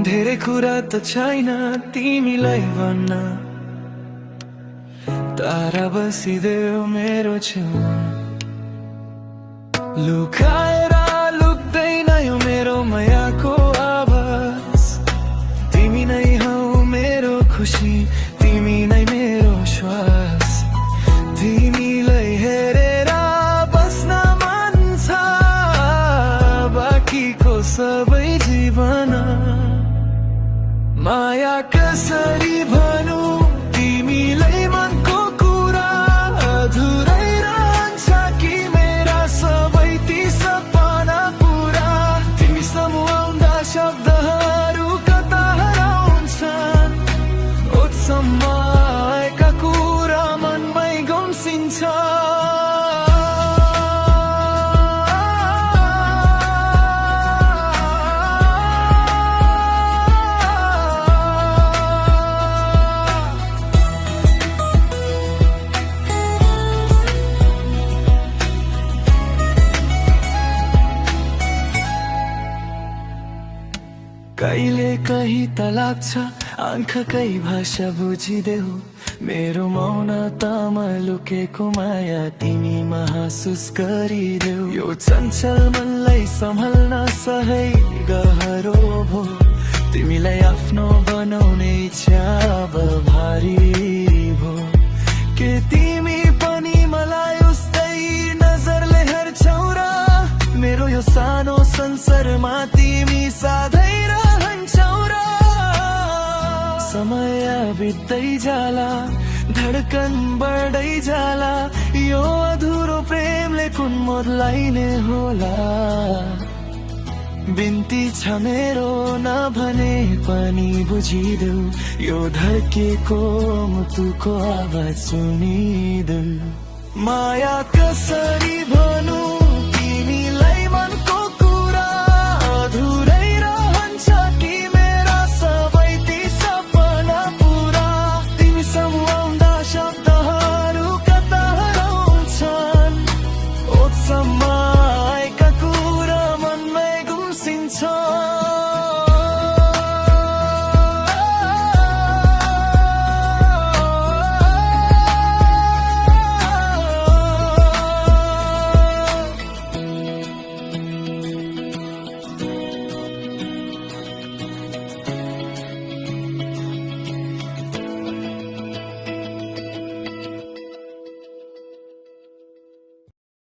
धेरै कुरा त छैन तिमीलाई भन्न, तारा बसिदेऊ मेरो छेउमा। लुकाएर लुक्दैन यो मेरो मायाको आवाज, तिमी नै हौ मेरो खुसी, तिमी नै मेरो श्वास। तिमीलाई हेरेर बस्न मन छ, बाँकीको सबै जीवन माया कसरी भनौं तिमीलाई मनको कुरा, अधुरै रहन्छ कि मेरा सबै ती सपना पुरा। तिमी समूह आउँदा शब्दहरू कता हराउँछन्, ओठसम्म आएका कुरा मनमै गुम्सिन्छ। कहिले कहीँ त लाग्छ आँखाकै भाषा बुझिदेऊ, मेरो मौनतामा लुकेको माया तिमी महसुस गरिदेऊ। यो चञ्चल मनलाई सम्हाल्न सबै गहरो भो, तिमीलाई आफ्नो बनाउने इच्छा अब भारी भो। के तिमी पनि मलाई उस्तै नजरले हेर्छौ र, मेरो यो सानो संसारमा तिमी साधै समय बित्दै जाला, धडकन बढ्दै जाला, यो अधुरो प्रेमले कुन मोडलाई नै होला। बिन्ती छ मेरो नभने पनि बुझिदेऊ, यो धड्केको मुटुको आवाज सुनिदेऊ। माया कसरी भनौं